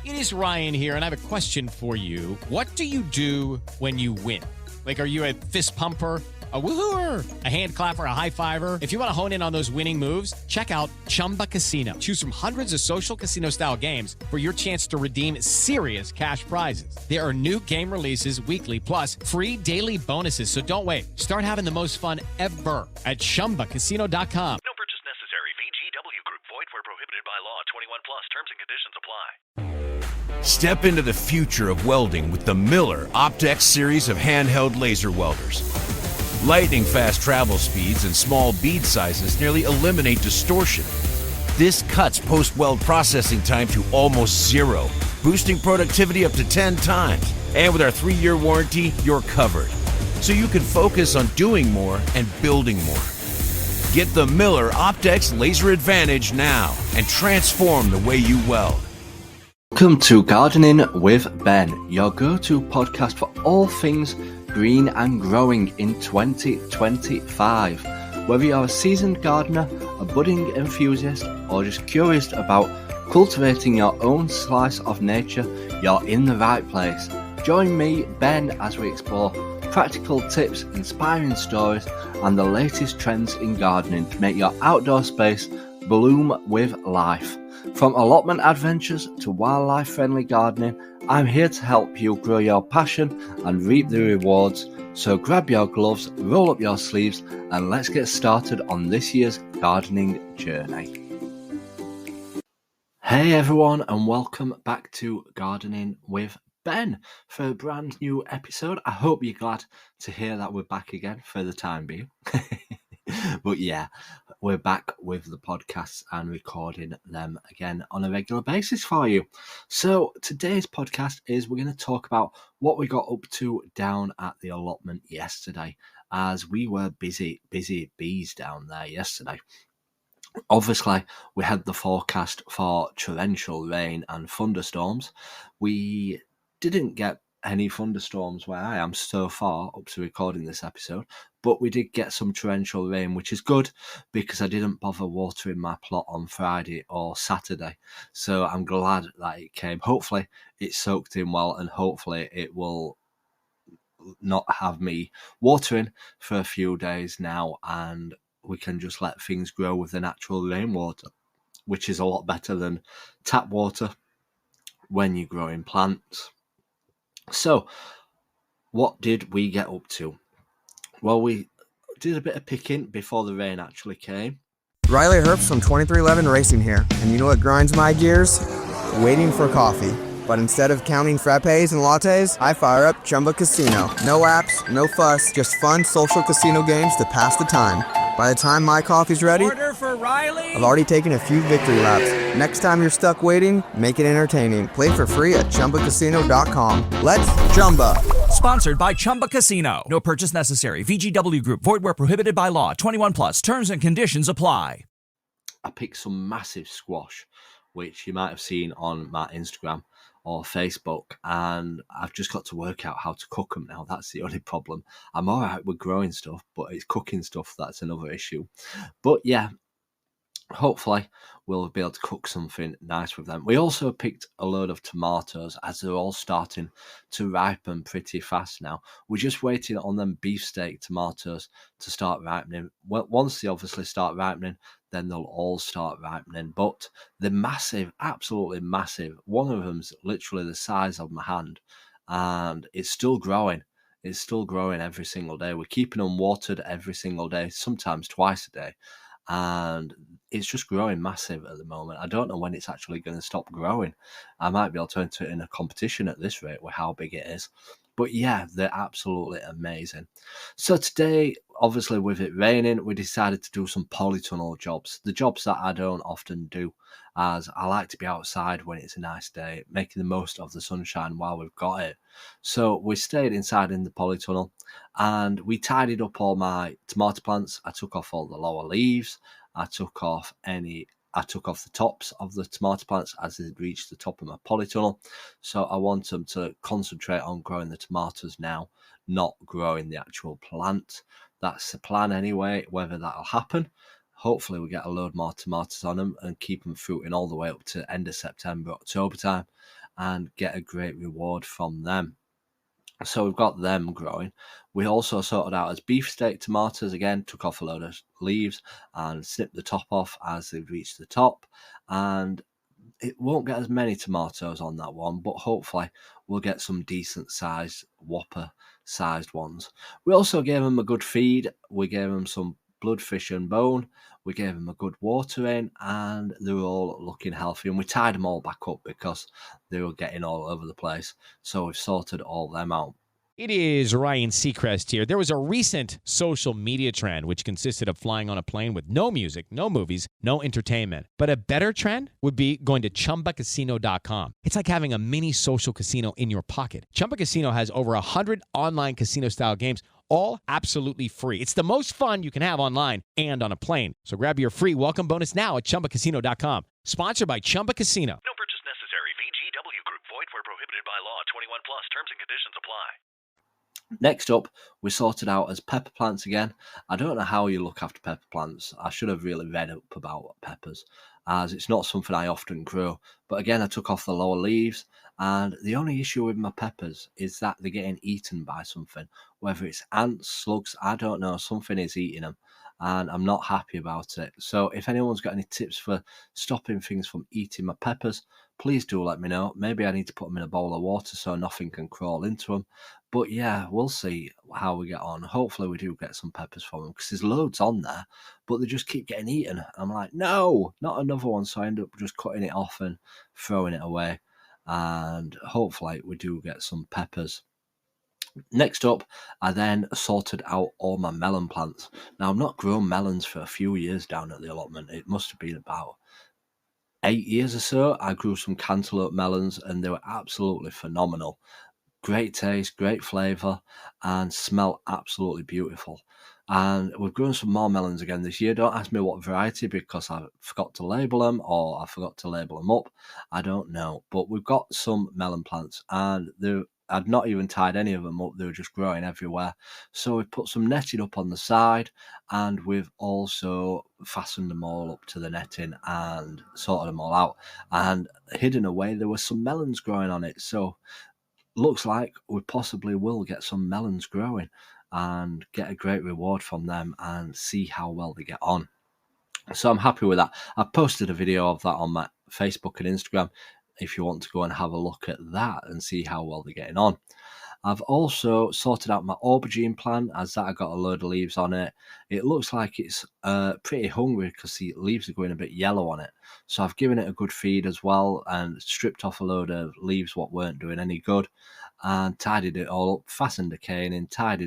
It is Ryan here, and I have a question for you. What do you do when you win? Like, are you a fist pumper, a woo-hooer, a hand clapper, a high fiver? If you want to hone in on those winning moves, check out Chumba Casino. Choose from hundreds of social casino-style games for your chance to redeem serious cash prizes. There are new game releases weekly, plus free daily bonuses. So don't wait. Start having the most fun ever at ChumbaCasino.com. No purchase necessary. VGW Group. Void where prohibited by law. 21 plus. Terms and conditions apply. Step into the future of welding with the Miller Optex series of handheld laser welders. Lightning-fast travel speeds and small bead sizes nearly eliminate distortion. This cuts post-weld processing time to almost zero, boosting productivity up to 10 times. And with our 3-year warranty, you're covered. So you can focus on doing more and building more. Get the Miller Optex Laser Advantage now and transform the way you weld. Welcome to Gardening with Ben, your go-to podcast for all things green and growing in 2025. Whether you're a seasoned gardener, a budding enthusiast, or just curious about cultivating your own slice of nature, you're in the right place. Join me, Ben, as we explore practical tips, inspiring stories, and the latest trends in gardening to make your outdoor space bloom with life. From allotment adventures to wildlife-friendly gardening, I'm here to help you grow your passion and reap the rewards. So grab your gloves, roll up your sleeves, and let's get started on this year's gardening journey. Hey everyone, and welcome back to Gardening with Ben for a brand new episode. I hope you're glad to hear that we're back again for the time being. But yeah, we're back with the podcasts and recording them again on a regular basis for you. So today's podcast is we're going to talk about what we got up to down at the allotment yesterday, as we were busy bees down there yesterday. Obviously, we had the forecast for torrential rain and thunderstorms. We didn't get any thunderstorms where I am so far up to recording this episode, but we did get some torrential rain, which is good because I didn't bother watering my plot on Friday or Saturday. So I'm glad that it came. Hopefully it soaked in well, and hopefully it will not have me watering for a few days now, and we can just let things grow with the natural rainwater, which is a lot better than tap water when you're growing plants. So, what did we get up to? Well, we did a bit of picking before the rain actually came. Riley Herbst from 2311 Racing here, and you know what grinds my gears? Waiting for coffee. But instead of counting frappes and lattes, I fire up Chumba Casino. No apps, no fuss, just fun social casino games to pass the time. By the time my coffee's ready, order for Riley. I've already taken a few victory laps. Next time you're stuck waiting, make it entertaining. Play for free at ChumbaCasino.com. Let's Chumba. Sponsored by Chumba Casino. No purchase necessary. VGW Group. Void where prohibited by law. 21 plus. Terms and conditions apply. I picked some massive squash, which you might have seen on my Instagram or Facebook, and I've just got to work out how to cook them now. That's the only problem. I'm all right with growing stuff, but it's cooking stuff that's another issue. But yeah, hopefully we'll be able to cook something nice with them. We also picked a load of tomatoes, as they're all starting to ripen pretty fast now. We're just waiting on them beefsteak tomatoes to start ripening. Well, once they obviously start ripening, then they'll all start ripening. But they're massive, absolutely massive. One of them's literally the size of my hand, and it's still growing. It's still growing every single day. We're keeping them watered every single day, sometimes twice a day. And it's just growing massive at the moment. I don't know when it's actually going to stop growing. I might be able to enter it in a competition at this rate with how big it is. But yeah, they're absolutely amazing. So today, obviously with it raining, we decided to do some polytunnel jobs. The jobs that I don't often do, as I like to be outside when it's a nice day, making the most of the sunshine while we've got it. So we stayed inside in the polytunnel, and we tidied up all my tomato plants. I took off all the lower leaves. I took off the tops of the tomato plants as they reached the top of my polytunnel. So I want them to concentrate on growing the tomatoes now, not growing the actual plant. That's the plan anyway. Whether that'll happen, hopefully we get a load more tomatoes on them and keep them fruiting all the way up to end of September, October time. and get a great reward from them. So we've got them growing. We also sorted out as beefsteak tomatoes. Again, took off a load of leaves and snipped the top off as they've reached the top. And it won't get as many tomatoes on that one, but hopefully we'll get some decent sized, whopper sized ones. We also gave them a good feed. We gave them some bloodfish and bone. We gave them a good watering, and they were all looking healthy. And we tied them all back up because they were getting all over the place. So we've sorted all them out. It is Ryan Seacrest here. There was a recent social media trend which consisted of flying on a plane with no music, no movies, no entertainment. But a better trend would be going to ChumbaCasino.com. It's like having a mini social casino in your pocket. Chumba Casino has over 100 online casino-style games, all absolutely free. It's the most fun you can have online and on a plane. So grab your free welcome bonus now at ChumbaCasino.com. Sponsored by Chumba Casino. No purchase necessary. VGW Group. Void where prohibited by law. 21 plus. Terms and conditions apply. Next up, we sorted out as pepper plants again. I don't know how you look after pepper plants. I should have really read up about peppers, as it's not something I often grow. But again, I took off the lower leaves, and the only issue with my peppers is that they're getting eaten by something. Whether it's ants, slugs, I don't know. Something is eating them, and I'm not happy about it. So if anyone's got any tips for stopping things from eating my peppers, please do let me know. Maybe I need to put them in a bowl of water so nothing can crawl into them. But yeah, we'll see how we get on. Hopefully we do get some peppers from them, because there's loads on there, but they just keep getting eaten. I'm like, no, not another one. So I end up just cutting it off and throwing it away. And hopefully we do get some peppers. Next up, I then sorted out all my melon plants. Now, I've not grown melons for a few years down at the allotment. It must have been about 8 years or so. I grew some cantaloupe melons, and they were absolutely phenomenal. Great taste, great flavour, and smell absolutely beautiful. And we've grown some more melons again this year. Don't ask me what variety, because I forgot to label them, or I forgot to label them up. I don't know. But we've got some melon plants, and I'd not even tied any of them up. They were just growing everywhere. So we put some netting up on the side, and we've also fastened them all up to the netting and sorted them all out. And hidden away, there were some melons growing on it. So looks like we possibly will get some melons growing and get a great reward from them and see how well they get on. So I'm happy with that. I posted a video of that on my Facebook and Instagram if you want to go and have a look at that and see how well they're getting on. I've also sorted out my aubergine plant, as that I got a load of leaves on it. It looks like it's pretty hungry because the leaves are going a bit yellow on it. So I've given it a good feed as well and stripped off a load of leaves what weren't doing any good, and tidied it all up, fastened a cane in, tied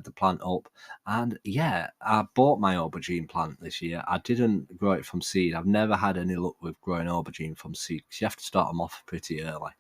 the plant up. And yeah, I bought my aubergine plant this year. I didn't grow it from seed. I've never had any luck with growing aubergine from seed, because you have to start them off pretty early.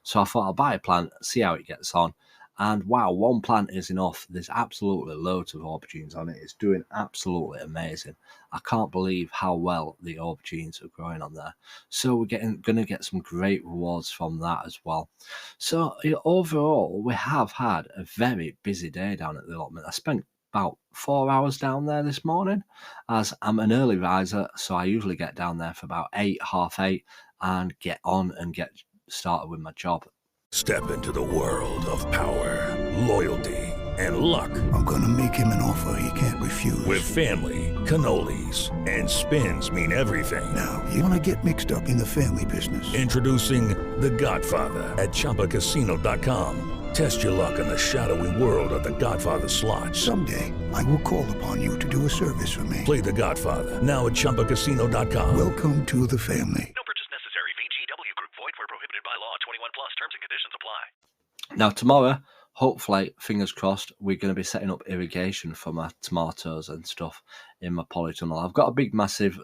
So I thought I'll buy a plant, see how it gets on. And wow, one plant is enough. There's absolutely loads of aubergines on it. It's doing absolutely amazing. I can't believe how well the aubergines are growing on there. So we're going to get some great rewards from that as well. So overall, we have had a very busy day down at the allotment. I spent about 4 hours down there this morning, as I'm an early riser. So I usually get down there for about 8, half 8, and get on and get started with my job. Step into the world of power, loyalty, and luck. I'm gonna make him an offer he can't refuse. With family, cannolis, and spins mean everything. Now, you wanna get mixed up in the family business. Introducing The Godfather at ChumbaCasino.com. Test your luck in the shadowy world of The Godfather slot. Someday, I will call upon you to do a service for me. Play The Godfather now at ChumbaCasino.com. Welcome to the family. No purchase necessary. VGW Group. Void where prohibited by law. 21 plus. Terms and conditions apply. Now tomorrow, hopefully, fingers crossed, we're going to be setting up irrigation for my tomatoes and stuff in my polytunnel. I've got a big, massive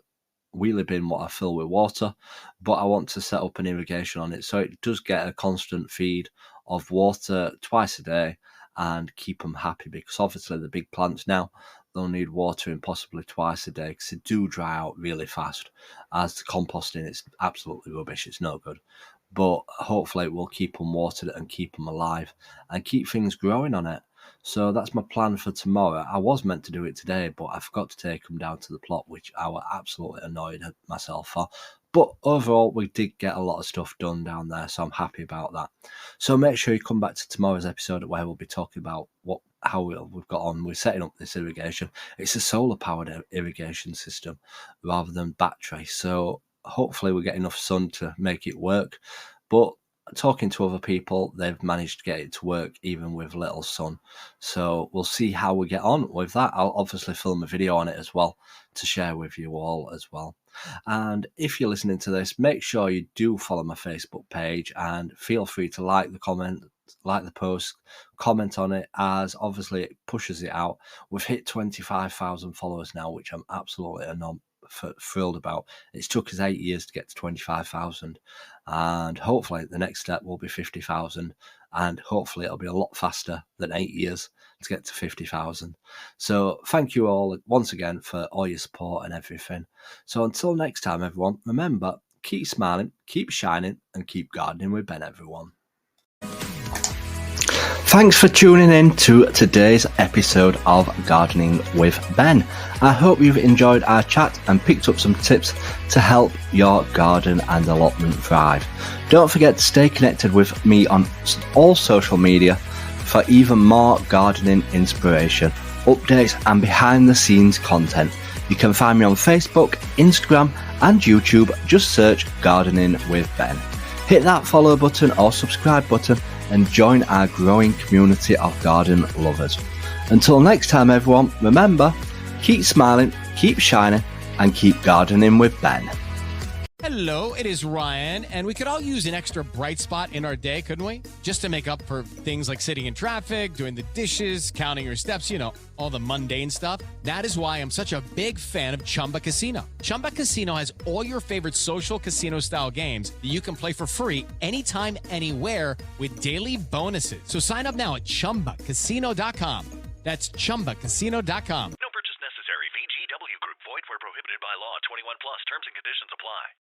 wheelie bin what I fill with water, but I want to set up an irrigation on it so it does get a constant feed of water twice a day and keep them happy, because obviously the big plants now, they'll need watering possibly twice a day because they do dry out really fast. As the composting, it's absolutely rubbish, it's no good. But hopefully it will keep them watered and keep them alive and keep things growing on it. So that's my plan for tomorrow. I was meant to do it today, but I forgot to take them down to the plot, which I was absolutely annoyed at myself for. But overall, we did get a lot of stuff done down there, so I'm happy about that. So make sure you come back to tomorrow's episode where we'll be talking about how we've got on with setting up this irrigation. It's a solar-powered irrigation system rather than battery, so hopefully we get enough sun to make it work. But talking to other people, they've managed to get it to work even with little sun. So we'll see how we get on with that. I'll obviously film a video on it as well to share with you all as well. And if you're listening to this, make sure you do follow my Facebook page and feel free to like the post, comment on it, as obviously it pushes it out. We've hit 25,000 followers now, which I'm absolutely thrilled about. It's took us 8 years to get to 25,000, and hopefully the next step will be 50,000, and hopefully it'll be a lot faster than 8 years to get to 50,000. So thank you all once again for all your support and everything. So until next time, everyone, remember, keep smiling, keep shining, and keep gardening with Ben, everyone. Thanks for tuning in to today's episode of Gardening with Ben. I hope you've enjoyed our chat and picked up some tips to help your garden and allotment thrive. Don't forget to stay connected with me on all social media for even more gardening inspiration, updates and behind the scenes content. You can find me on Facebook, Instagram and YouTube. Just search Gardening with Ben. Hit that follow button or subscribe button and join our growing community of garden lovers. Until next time, everyone, remember, keep smiling, keep shining, and keep gardening with Ben. Hello, it is Ryan, and we could all use an extra bright spot in our day, couldn't we? Just to make up for things like sitting in traffic, doing the dishes, counting your steps, you know, all the mundane stuff. That is why I'm such a big fan of Chumba Casino. Chumba Casino has all your favorite social casino-style games that you can play for free anytime, anywhere with daily bonuses. So sign up now at ChumbaCasino.com. That's ChumbaCasino.com. No purchase necessary. VGW Group. Void where prohibited by law. 21 plus. Terms and conditions apply.